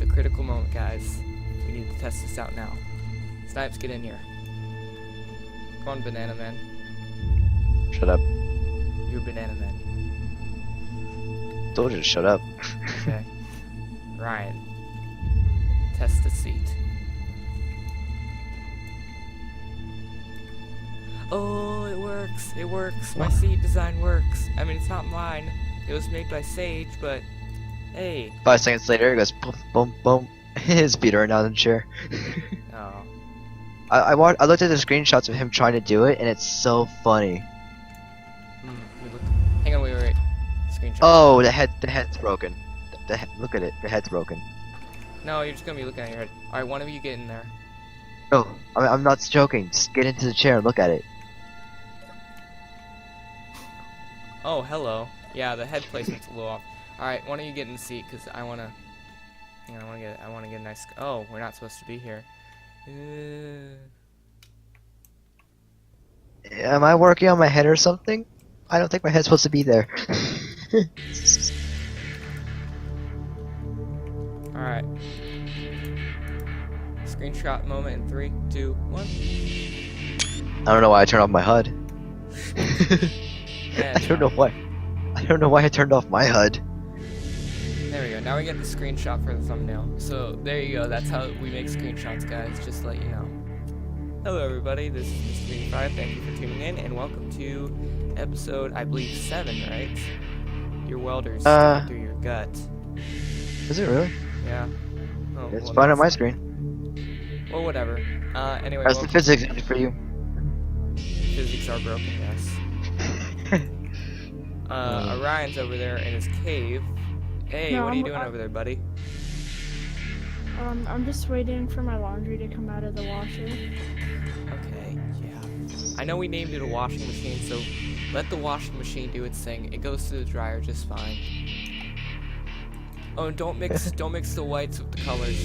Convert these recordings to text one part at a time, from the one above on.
It's a critical moment, guys. We need to test this out now. Snipes, get in here. Come on, Banana Man. Shut up. You're Banana Man. Told you to shut up. Okay. Ryan. Test the seat. Oh, it works. It works. My seat design works. I mean, it's not mine. It was made by Sage, but hey. 5 seconds later, it goes boom, boom, boom. His feet are now in the chair. Oh. I looked at the screenshots of him trying to do it, and it's so funny. Hang on, wait. Screenshot. Oh, the head's broken. Look at it, the head's broken. No, you're just gonna be looking at your head. Alright, one of you get in there. No, I'm not joking. Just get into the chair and look at it. Oh, hello. Yeah, the head placement's a little off. Alright, why don't you get in the seat, because I wanna get a nice. Oh, we're not supposed to be here. Am I working on my head or something? I don't think my head's supposed to be there. Alright. Screenshot moment in 3, 2, 1. I don't know why I turned off my HUD. Yeah, I don't know why. I don't know why I turned off my HUD. there we go. Now we get the screenshot for the thumbnail. So there you go. That's how we make screenshots, guys. Just to let you know. Hello, everybody. This is Mr. Bean 5. Thank you for tuning in, and welcome to episode, I believe, 7. Right? Your welder's sticking through your gut. Is it really? Yeah. Oh, It's well, fine on that's- my screen. Well, whatever. Anyway. How's the physics for you? Physics are broken. Yes. Orion's over there in his cave. Hey, No, what are you doing over there, buddy? I'm just waiting for my laundry to come out of the washer. Okay, yeah. I know we named it a washing machine, so let the washing machine do its thing. It goes to the dryer just fine. Oh, and don't mix the whites with the colors.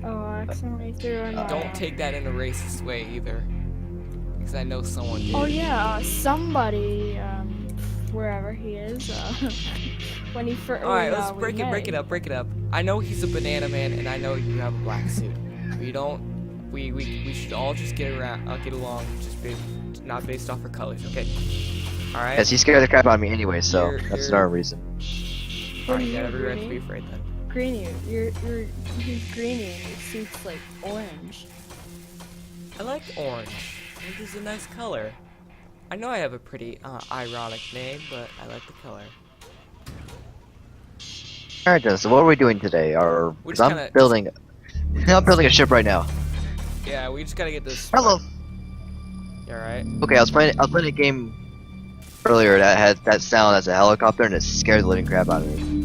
Oh, I accidentally threw in my... Don't take that in a racist way either, because I know someone did. Oh yeah, somebody, wherever he is, when he first... Alright, let's break it up. I know he's a Banana Man, and I know you have a black suit. We should all just get along, just not based off our colors, okay? Alright? Yes, he scared the crap out of me anyway, so You're- that's you're- another reason. Alright, you got every right to be afraid then. Greeny, he's greeny and your suit's like orange. I like orange. Orange is a nice color. I know I have a pretty ironic name, but I like the color. Alright then, so what are we doing today? We're Because just I'm kinda- building a ship right now. Yeah, we just gotta get this. Hello. You alright? Okay, I was playing a game earlier that had that sound as a helicopter and it scared the living crap out of me.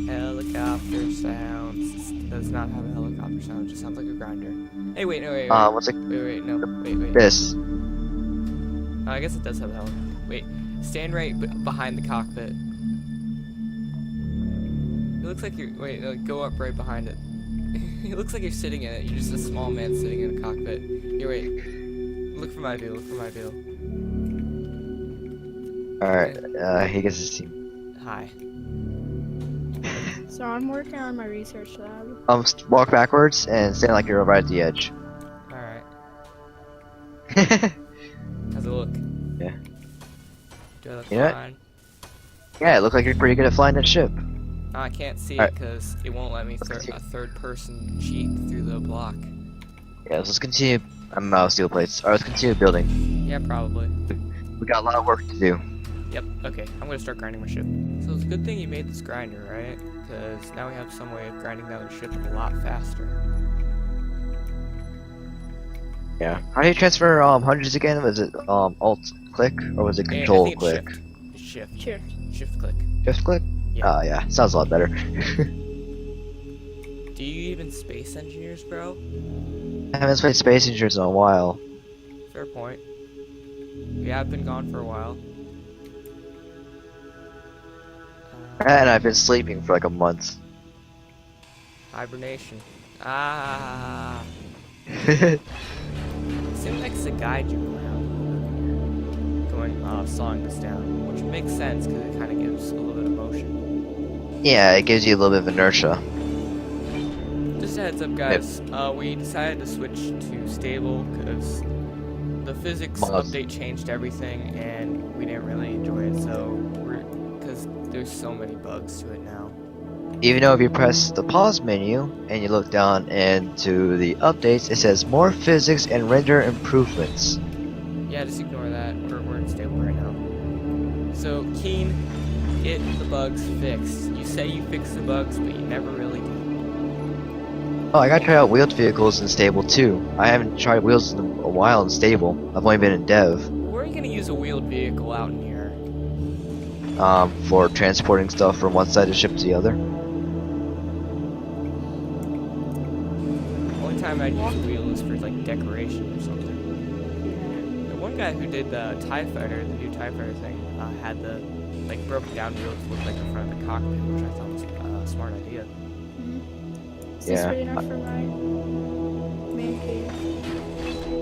Helicopter sounds. This does not have a helicopter sound. It just sounds like a grinder. Hey, wait, no, wait. What's it? Wait, no, wait. This. Oh, I guess it does have a helicopter. Wait, stand right behind the cockpit. It looks like you're. Wait, no, go up right behind it. It looks like you're sitting in it. You're just a small man sitting in a cockpit. Here, wait. Look for my view. Alright, he gets his team. Hi. So I'm working on my research lab. Walk backwards and stand like you're right at the edge. Alright. How's it look? Yeah. Do I look Yeah. fine? Yeah, it looks like you're pretty good at flying that ship. No, I can't see it Alright. because it won't let me a third person cheat through the block. Yeah, let's continue. I'm out of steel plates. Alright, let's continue building. Yeah, probably. We got a lot of work to do. Yep, okay. I'm gonna start grinding my ship. So it's a good thing you made this grinder, right? Because now we have some way of grinding down the ship a lot faster. Yeah. How do you transfer hundreds again? Was it alt click or was it I control think it's click? Shift. Shift. Shift click. Shift click? Yeah. Oh yeah, sounds a lot better. Do you even space engineers, bro? I haven't played Space Invaders in a while. Fair point. We have been gone for a while. And I've been sleeping for like a month. Hibernation. Seems like it's a guide you around. Going, sawing this down. Which makes sense, because it kind of gives a little bit of motion. Yeah, it gives you a little bit of inertia. Just a heads up, guys. We decided to switch to stable because the physics Mods. update changed everything, and we didn't really enjoy it. So because there's so many bugs to it now. Even though if you press the pause menu and you look down into the updates, it says more physics and render improvements. Yeah, just ignore that. We're in stable right now. So Keen, get the bugs fixed. You say you fix the bugs, but you never really do. Oh, I gotta try out wheeled vehicles in stable too. I haven't tried wheels in a while in stable. I've only been in dev. Where are you gonna use a wheeled vehicle out in here? For transporting stuff from one side of the ship to the other. Only time I'd use a wheel is for like decoration or something. The one guy who did the TIE Fighter, the new TIE Fighter thing, had the like broken down wheels look like the front of the cockpit, which I thought was a smart idea. Is this Yeah. big enough for my man cave?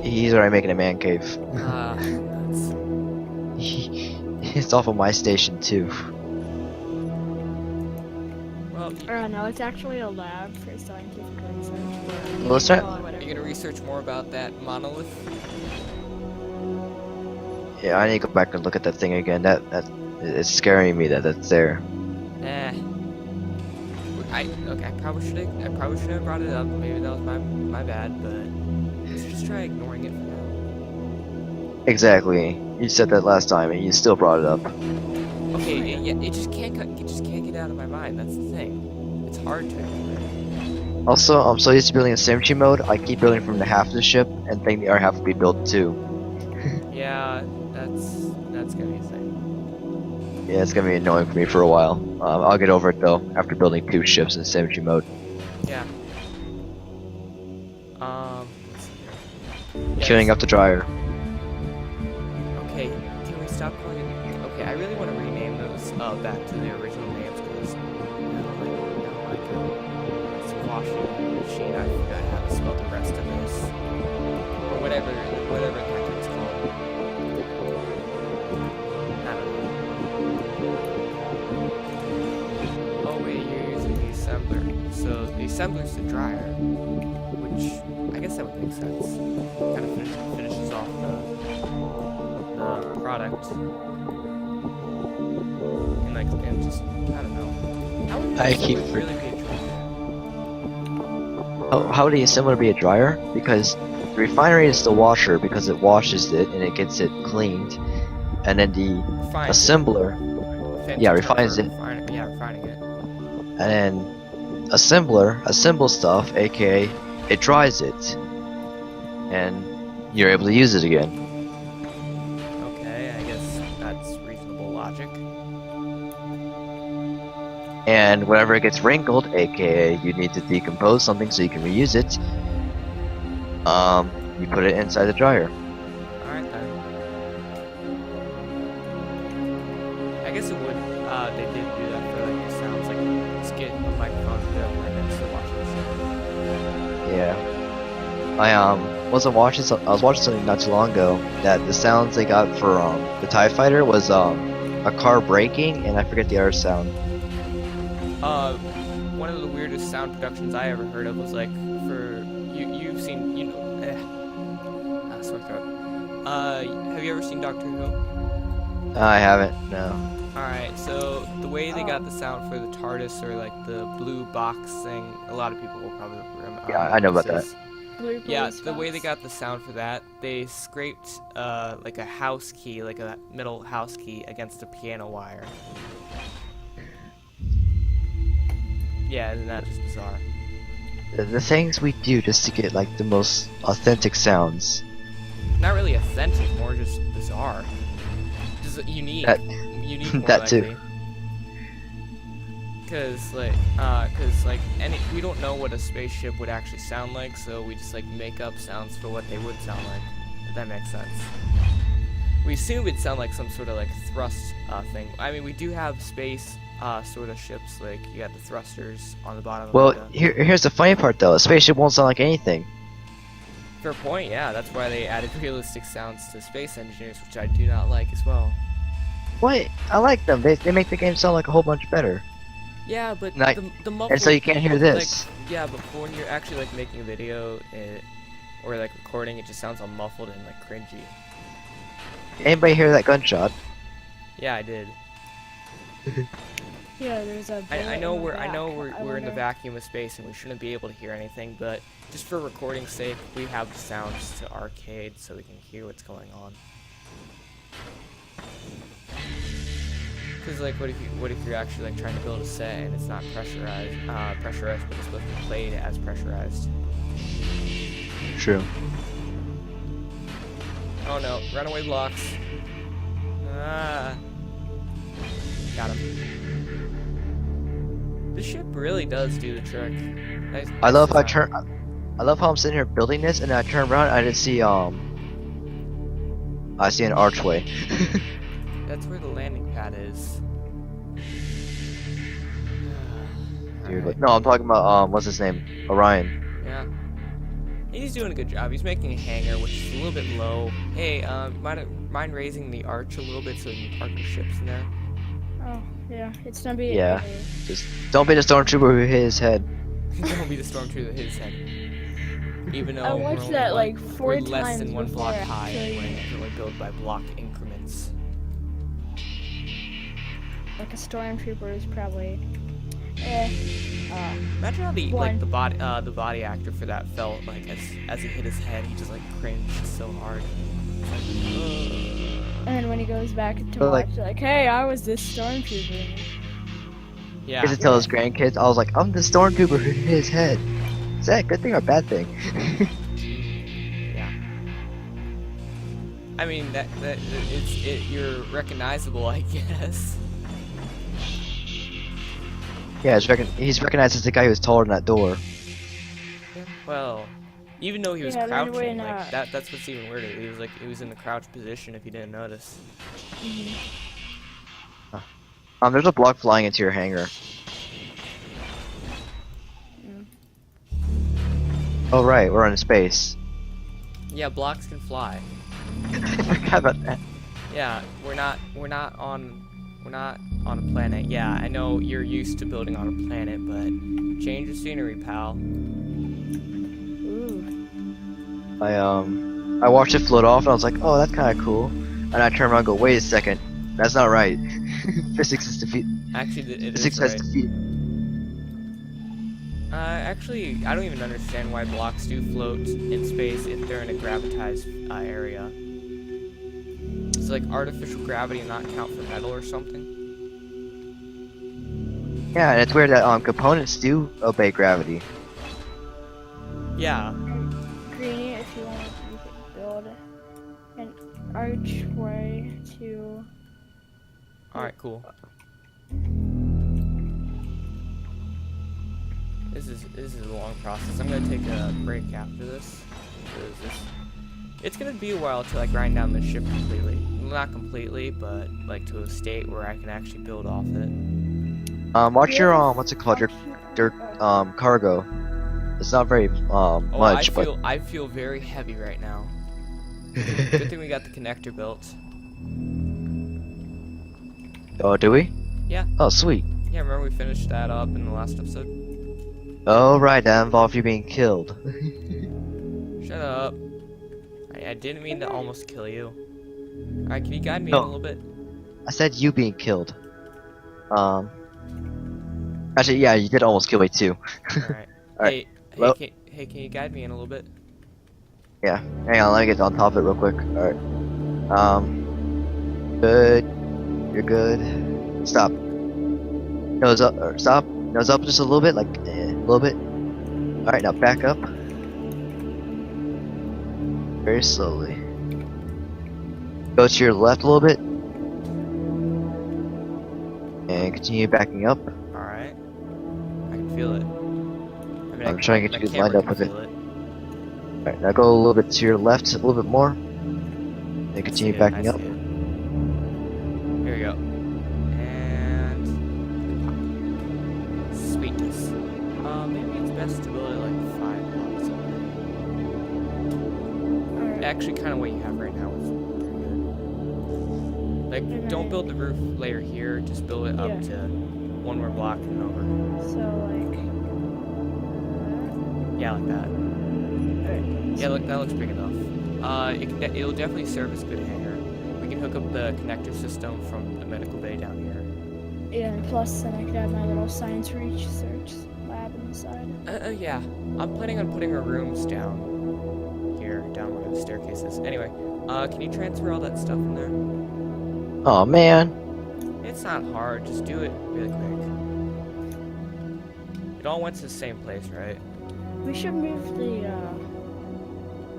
He's already making a man cave. Nuts. It's off of my station too. Well, No, it's actually a lab for scientific research. Well, let's try. are you gonna research more about that monolith? Yeah, I need to go back and look at that thing again. That it's scaring me that that's there. I probably should have brought it up. Maybe that was my bad, but let's just try ignoring it for now. Exactly. You said that last time, and you still brought it up. Okay, it just can't get out of my mind. That's the thing. It's hard to ignore it. Also, I'm so used to building in symmetry mode. I keep building from the half of the ship and think the other half will be built too. Yeah, that's gonna be a thing. Yeah, it's gonna be annoying for me for a while. I'll get over it though after building 2 ships in symmetry mode. Yeah. Let's see here. Yeah, Queuing up the dryer. Okay, can we stop calling it? Okay, I really want to rename those back to their original names because squashing machine. I forgot how to spell the rest of this or whatever the heck it's called. I don't know. Oh wait, you're using the assembler. So the assembler's the dryer, which I guess that would make sense. Kind of finishes off the product and just I don't know. How would I keep really be a dryer? How would the assembler be a dryer? Because the refinery is the washer because it washes it and it gets it cleaned, and then the Refines assembler, Fancy yeah, term refines for it. refining it. and then assembler assembles stuff, aka it dries it, and you're able to use it again. Okay, I guess that's reasonable logic. And whenever it gets wrinkled, aka you need to decompose something so you can reuse it, you put it inside the dryer. Alright then. I guess it would, they did do that for like the sounds, like just get a microphone to go right next to watching the show. Yeah. I I was watching something not too long ago that the sounds they got for the TIE Fighter was a car braking, and I forget the other sound. One of the weirdest sound productions I ever heard of was like for you've seen sore throat. Have you ever seen Doctor Who? I haven't, no. Alright, so the way they got the sound for the TARDIS or like the blue box thing, a lot of people will probably remember. Yeah, I know about that. Yeah, the way they got the sound for that, they scraped like a house key, like a metal house key against a piano wire. Yeah, isn't that just bizarre? The things we do just to get like the most authentic sounds. Not really authentic, more just bizarre. Just unique. Unique more That too. likely. Cause we don't know what a spaceship would actually sound like, so we just like make up sounds for what they would sound like. If that makes sense. We assume it'd sound like some sort of like thrust thing. I mean, we do have space sort of ships, like you got the thrusters on the bottom. Well, of the... here's the funny part though. A spaceship won't sound like anything. Fair point. Yeah, that's why they added realistic sounds to Space Engineers, which I do not like as well. What? I like them. They make the game sound like a whole bunch better. Yeah, but And, I- the muffled. and so you can't hear this. Like, yeah, but when you're actually like making a video, or like recording, it just sounds all muffled and like cringy. Anybody hear that gunshot? Yeah, I did. Yeah, there's a. I know we're I we're in the wonder- vacuum of space and we shouldn't be able to hear anything, but just for recording's sake, we have the sounds to arcade so we can hear what's going on. Cause like, what if you're actually like trying to build a set and it's not pressurized, but it's supposed to be played as pressurized. True. Oh no, runaway blocks. Ah, got him. This ship really does do the trick. I love how design. I love how I'm sitting here building this, and then I turn around, and I didn't see I see an archway. That's where the landing pad is. Dude, Alright. no, I'm talking about what's his name? Orion. Yeah. He's doing a good job. He's making a hangar, which is a little bit low. Hey, mind raising the arch a little bit so we can park the ships in there? Oh, yeah, it's gonna be. Yeah. Just don't be the stormtrooper who hit his head. Don't be the stormtrooper that hit his head. Even though I we're watched only that like like 4 we're times less than one block before high, and actually, we can only build by block increments. like a stormtrooper is probably. Imagine how the One. the body actor for that felt like as he hit his head, he just like cringed so hard. It's like, And then when he goes back to But, like- watch, like, hey, I was this stormtrooper. yeah. He has to tell his grandkids. I was like, I'm the stormtrooper who hit his head. Is that a good thing or a bad thing? Yeah. I mean you're recognizable, I guess. Yeah, he's recognized as the guy who was taller than that door. Well, even though he was Yeah, then crouching, when, like that's what's even weirder. He was in the crouch position if you didn't notice. There's a block flying into your hangar. Oh right, we're in space. Yeah, blocks can fly. I forgot about that. Yeah, we're not on a planet. Yeah, I know you're used to building on a planet, but change the scenery, pal. Ooh. I watched it float off and I was like, oh, that's kind of cool. And I turned around and go, wait a second, that's not right. Physics is defeat. Actually, it Physics is has right. defeat. Actually, I don't even understand why blocks do float in space if they're in a gravitized area. Does like artificial gravity not count for metal or something? Yeah, and it's weird that components do obey gravity. Yeah. Greenie, if you want, you could build an archway to. All right, cool. This is a long process. I'm gonna take a break after this. It's gonna be a while till I grind down the ship completely. Well, not completely, but like to a state where I can actually build off it. Watch your what's it called? Your cargo. It's not very much, I feel very heavy right now. Good thing we got the connector built. Oh, do we? Yeah. Oh, sweet. Yeah, remember we finished that up in the last episode? Oh right, that involved you being killed. Shut up. I didn't mean to almost kill you. Alright, can you guide me No. in a little bit? I said you being killed. Actually, yeah, you did almost kill me too. Alright. Alright, Hey, well- hey, can you guide me in a little bit? Yeah. Hang on, let me get on top of it real quick. Alright. Good. You're good. Stop. Nose up, or stop. Nose up just a little bit, like, a little bit. Alright, now back up. Very slowly. Go to your left a little bit. And continue backing up. Alright. I can feel it. I mean, I'm trying to get my you camera lined up can with it. feel Alright, now go a little bit to your left, a little bit more. And I continue see it, backing I up. see it. Here we go. And sweetness. Maybe it's best to build it like 5 blocks away. Alright. Actually, kind of what you have right now is pretty good. Like, don't build the roof layer here. Just build it up Yeah. to one more block and over. So like. Yeah, like that. Alright. Yeah, look, that looks big enough. It'll definitely serve as a good hangar. We can hook up the connector system from the medical bay down here. Yeah, and plus then I could have my little science research lab inside. Yeah. I'm planning on putting our rooms down here, down where the staircase is. Anyway, can you transfer all that stuff in there? Oh man. It's not hard, just do it really quick. It all went to the same place, right? We should move the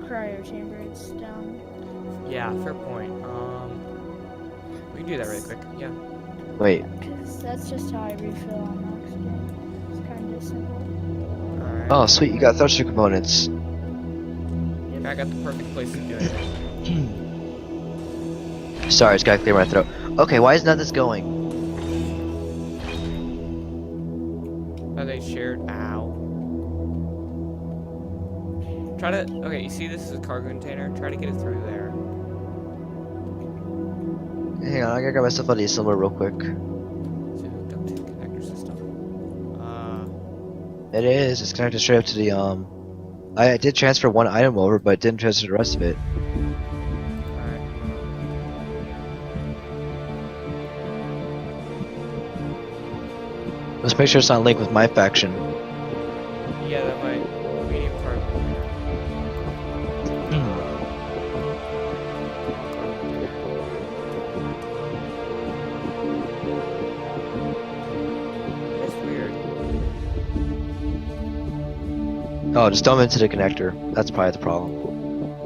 cryo chambers down. Yeah, fair point. We can do that really quick. Yeah. Wait. Because that's just how I refill on oxygen. It's kind of simple. Alright. Oh sweet, you got thruster components. I got the perfect place to do it. Sorry, I just gotta clear my throat. Okay, why is none of this going? Are they shared? Ow. Try to. Okay, you see this is a cargo container? Try to get it through there. Hang on, I gotta grab myself out of somewhere real quick. Is it hooked up to the connector system? It is. It's connected straight up to the I did transfer one item over, but didn't transfer the rest of it. Alright. Let's make sure it's not linked with my faction. Yeah, that might. Medium cargo. That's weird. Oh, just dump into the connector. That's probably the problem.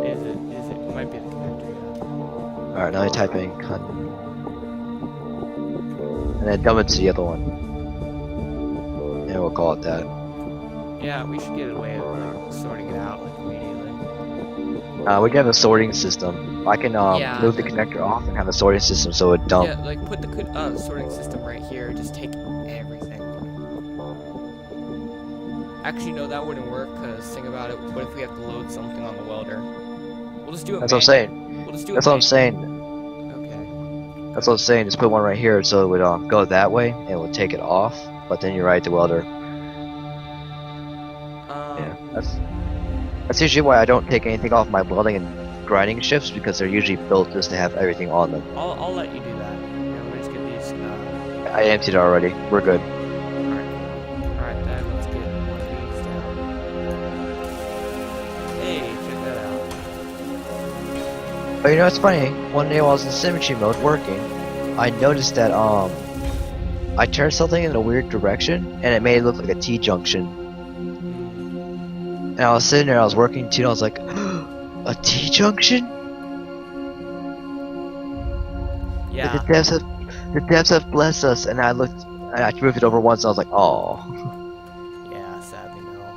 Is it? Is it? It might be the connector, yeah. Alright, now I type in cut. And then dump it to the other one. And we'll call it that. Yeah, we should get a way of like, sorting it out like immediately. We can have a sorting system. I can Yeah. move the connector off and have a sorting system so it dump. Yeah, like put the sorting system right here. Just take everything. Actually, no, that wouldn't work. Cause think about it. What if we have to load something on the welder? We'll just do it. That's what I'm saying. We'll just do That's it. what I'm saying. Okay. That's what I'm saying. Just put one right here so it would go that way and it would take it off. But then you ride the welder. Yeah, that's usually why I don't take anything off my welding and grinding shifts because they're usually built just to have everything on them. I'll let you do that. Yeah, we'll just get these. I emptied it already. We're good. Alright, then let's get one of these down. Hey, check that out. But you know what's funny? One day while I was in symmetry mode working, I noticed that I turned something in a weird direction and it made it look like a T-junction. And I was sitting there, I was working too, and I was like, a T-junction? Yeah. The devs have blessed us, and I looked, and I moved it over once, and I was like, oh. Yeah, sadly no.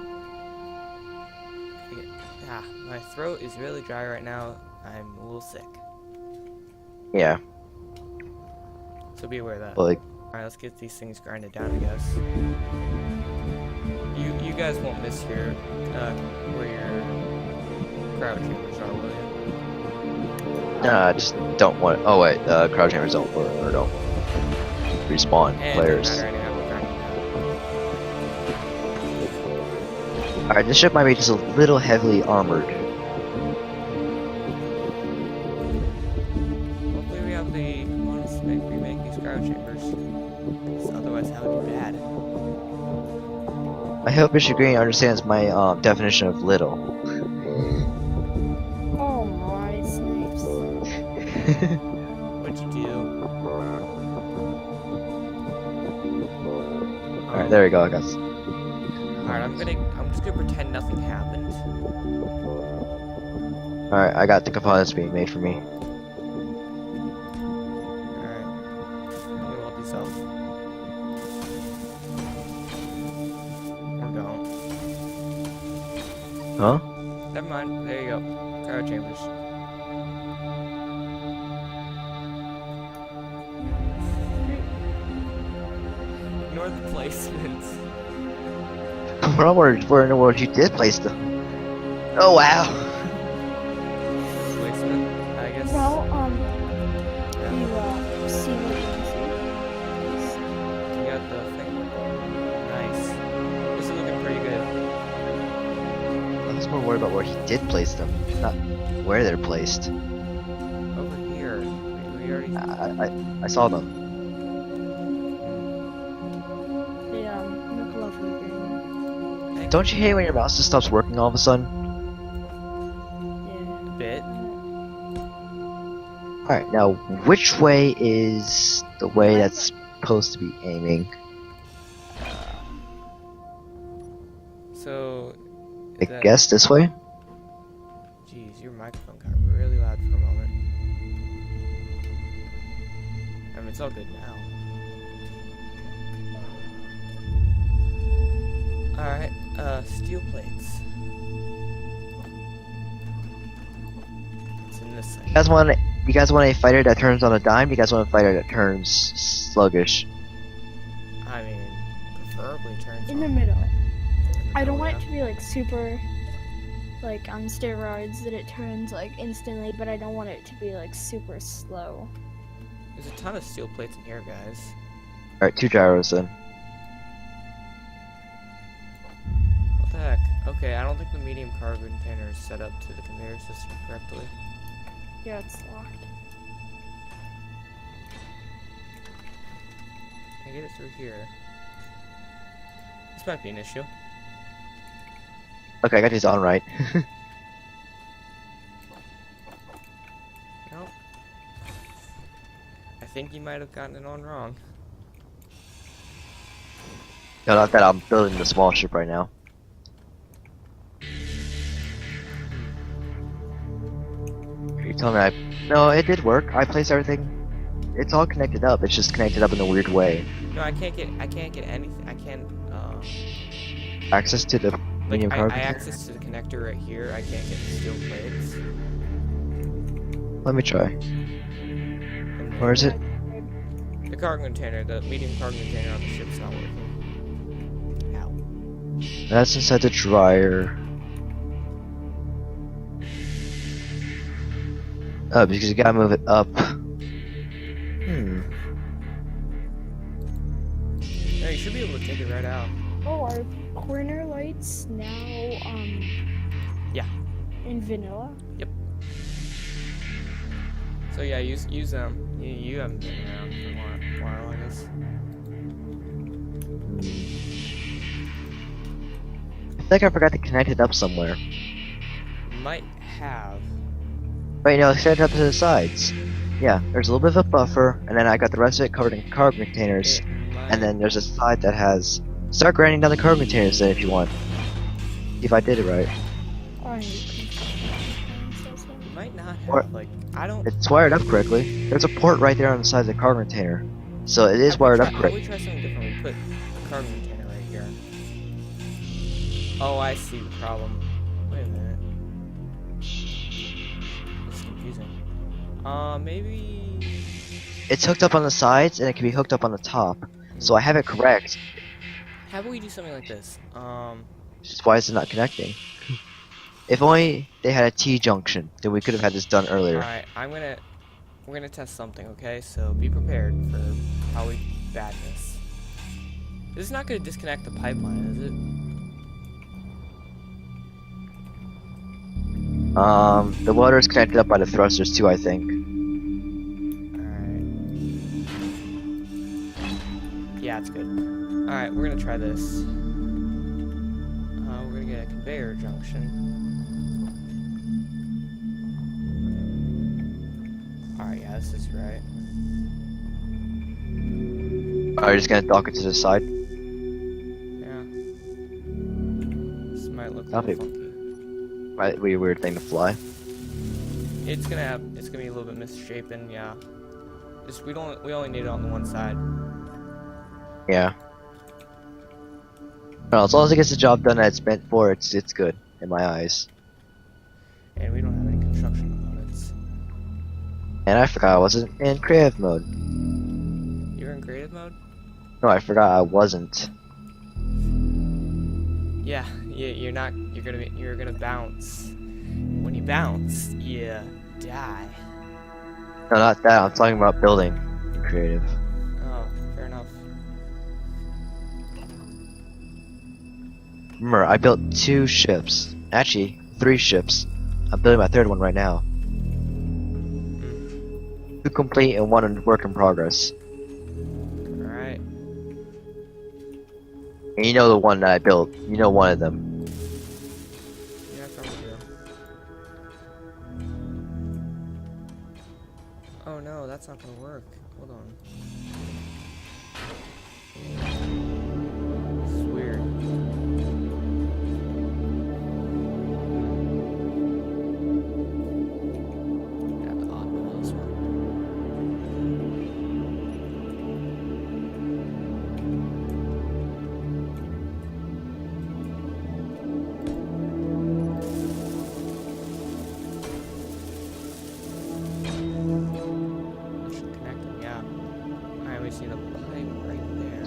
My throat is really dry right now. I'm a little sick. Yeah, So be aware of that. like, Alright, let's get these things grinded down, I guess. You guys won't miss your, where your cryo chambers are, will you? I just don't want. Oh wait, crowd chambers don't work or don't respawn And players. it doesn't matter anyhow, we're grinding down. Alright, this ship might be just a little heavily armored. Hopefully we have the components to remake these cryo chambers. 'Cause otherwise that would be bad. I hope Mr. Green understands my definition of little. Oh my snipes. What'd you do? Alright, there we go, I got. Alright, I'm just gonna pretend nothing happened. Alright, I got the components being made for me. Alright. I'm gonna weld these up. Or don't. Huh? Never mind. There you go. Cryo chambers. Ignore the placements. Where in the world you did place them? Oh wow! Placement, I guess. Well, Yeah. you see what you You got the thing or he did place them, not where they're placed. Over here. We already. I saw them. They look lovely green. Don't you hate when your mouse just stops working all of a sudden? Yeah. A bit. Alright, now which way is the way that's supposed to be aiming? So. I is that- guess this way? Jeez, your microphone got really loud for a moment. I mean, it's all good now. Alright, steel plates. It's in this thing. You guys want a fighter that turns on a dime? You guys want a fighter that turns sluggish? I mean, preferably turns In the on. middle. In the I don't middle, want yeah. it to be like super, like on steroids that it turns like instantly, but I don't want it to be like super slow. There's a ton of steel plates in here, guys. Alright, 2 gyros then. What the heck? Okay, I don't think the medium cargo container is set up to the conveyor system correctly. Yeah, it's locked. Can I get it through here? This might be an issue. Okay, I got these on right. Nope. I think you might have gotten it on wrong. No, not that, I'm building the small ship right now. Are you telling me No, it did work. I placed everything. It's all connected up. It's just connected up in a weird way. No, I can't get anything. I can't, Access to the like, medium I cargo. access to the connector right here. I can't get the steel plates. Let me try. And Where is it? the cargo container, the medium cargo container on the ship's not working. Ow. That's inside the dryer. Oh, because you gotta move it up. No, you should be able to take it right out. Oh, are corner lights now Yeah. in vanilla? So yeah, use them. You haven't been around for a while, I guess. I think I forgot to connect it up somewhere. Might have. Right now, it's connected up to the sides. Yeah, there's a little bit of a buffer, and then I got the rest of it covered in cargo containers. It might, And then there's a side that has... Start grinding down the cargo containers then if you want. See if I did it right. Oh, I need it might not Or- have. Like, I don't. It's wired up correctly. There's a port right there on the side of the cargo container. So it is wired up How correctly. we try something different? We put the cargo container right here. Oh, I see the problem. Wait a minute. It's confusing. Maybe. It's hooked up on the sides, and it can be hooked up on the top. So I have it correct. How about we do something like this? Just why is it not connecting? If only they had a T-junction, then we could have had this done earlier. Alright, we're gonna test something, okay? So be prepared for how we bad this. This is not gonna disconnect the pipeline, is it? The water is connected up by the thrusters too, I think. Alright. Yeah, it's good. Alright, we're gonna try this. We're gonna get a conveyor junction. Alright, yeah, this is right. Alright, just gonna dock it to the side. Yeah. This might look a That'll little be- funky. Right, weird thing to fly. It's gonna be a little bit misshapen, yeah. We only need it on the one side. Yeah. Well, as long as it gets the job done that it's meant for, it's good in my eyes. And we don't have any construction components. And I forgot I wasn't in creative mode. You're in creative mode? No, I forgot I wasn't. Yeah, you're gonna bounce. When you bounce, you die. No, not that. I'm talking about building in creative. Oh, fair enough. Remember, I built 2 ships. Actually, 3 ships. I'm building my 3rd one right now. 2 complete and 1 in work in progress. Alright. And you know the one that I built. You know one of them. Yeah, I probably do. Oh no, that's not gonna work. Hold on. This is weird. Yeah, the oddball this one. Should connect them, yeah. Alright, we see the pipe right there.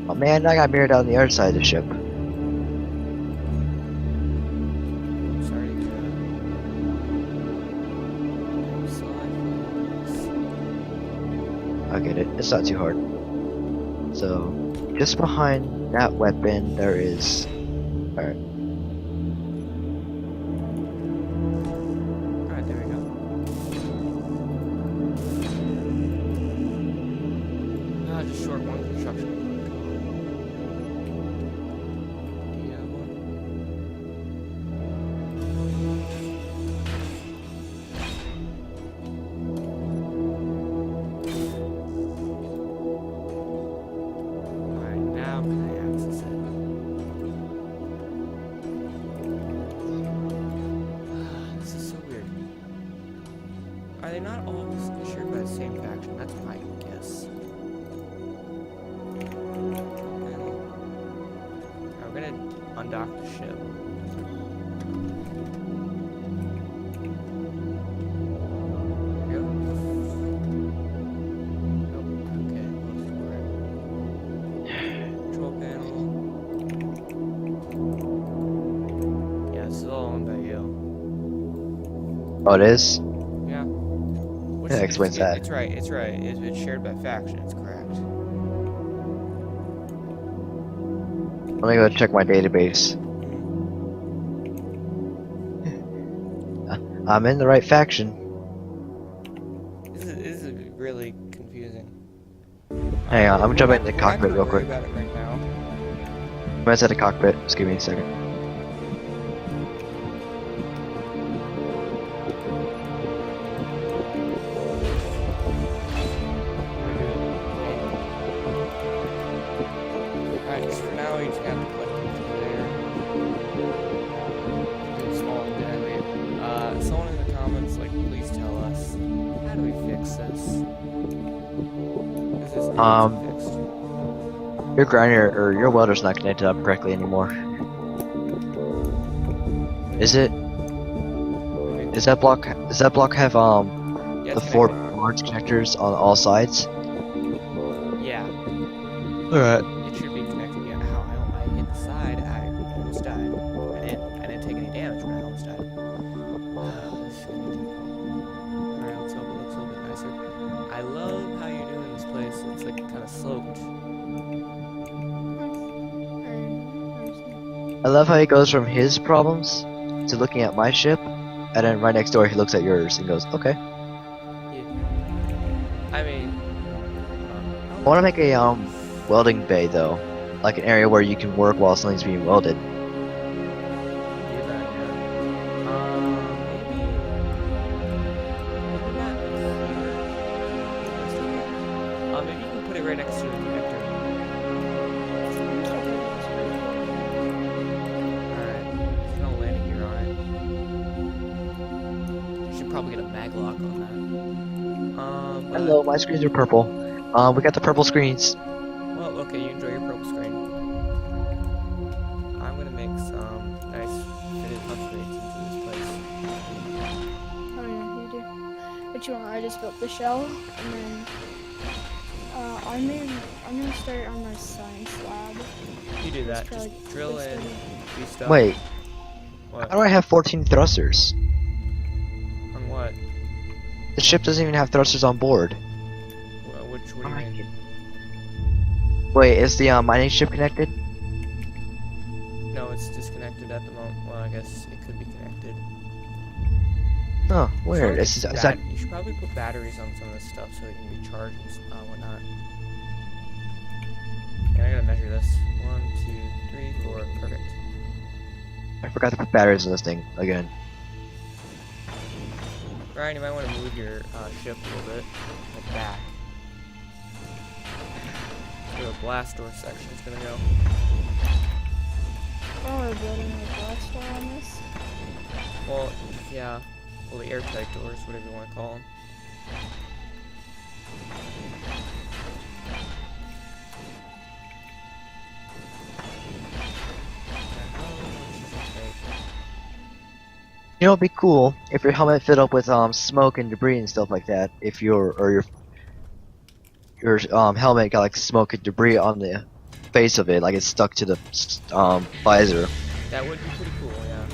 Oh man, I got mirrored on the other side of the ship. Sorry to hear that. I get it. It's not too hard. So, just behind that weapon, there is. Alright. Alright, there we go. Just short one construction. Do you have one? Alright, now can I access it? This is so weird. Are they not all shared by the same faction? That's my guess. We're gonna undock the ship. There we go. Nope. Okay, let's for it. Control panel. Yeah, this is all owned by you. Oh, it is? Yeah. Which Yeah, is- explains that. It's right. It's right. It's shared by faction. It's correct. Let me go check my database. I'm in the right faction. This is really confusing. Hang on, I'm jumping into the We're not cockpit gonna real worry quick. about it right now. I'm inside the cockpit. Just give me a second. Alright, just for now, we just have to collect them through there. Do small and deadly. Someone in the comments, like, please tell us, how do we fix this? Is this not fixed? Your grinder or your welder's not connected up correctly anymore. Is it? Does that block have Yeah, the it's 4 connected. large connectors on all sides? Yeah, Alright. it should be connected. Yeah, ow, I hit the side. I almost died. I didn't take any damage, but I almost died. This is gonna be difficult. Alright, let's hope it looks a little bit nicer. I love how you're doing this place. It's like kind of sloped. I love how he goes from his problems to looking at my ship, and then right next door he looks at yours and goes, okay. Yeah. I mean, I want to make a welding bay though, like an area where you can work while something's being welded. do that, yeah. Maybe not here. Maybe you can put it right next to the connector. Alright, there's no landing gear on it. Should probably get a mag lock on that. But, Hello, my screens are purple. We got the purple screens. well, okay, you enjoy your purple screen. I'm gonna make some nice fitted upgrades into this place. Oh yeah, you do. Which one? I just built the shell, and then I'm gonna start on my science lab. You do that. It's probably Just drill in, do stuff. Wait, What? how do I have 14 thrusters? On what? The ship doesn't even have thrusters on board. What do you mean? Wait, is the mining ship connected? No, it's disconnected. guess it could be connected. Oh, You should weird. probably Is get that you should probably put batteries on some of this stuff so it can be charged and whatnot. And I gotta measure this. 1, 2, 3, 4. Perfect. I forgot to put batteries in this thing again. Ryan, you might want to move your ship a little bit, like back. So the blast door section is gonna go. Oh, we're building a blast door on this. Well, yeah. Well, the airtight doors, whatever you want to call them. You know, it'd be cool if your helmet fit up with smoke and debris and stuff like that. If your helmet got like smoke and debris on the face of it, like it's stuck to the visor. That would be pretty cool, yeah.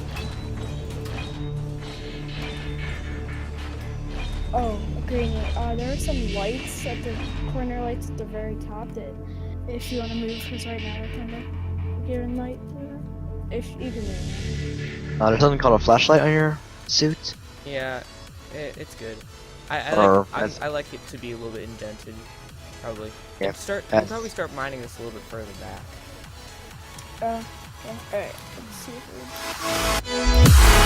Oh, green. There are some lights at the corner lights at the very top that, if you want to move, because right now we're kind of giving light. If you can move. There's something called a flashlight on your suit. Yeah, it's good. Or I like it to be a little bit indented, probably. Yeah, You can probably start mining this a little bit further back. Yeah. Alright. Let's see if we...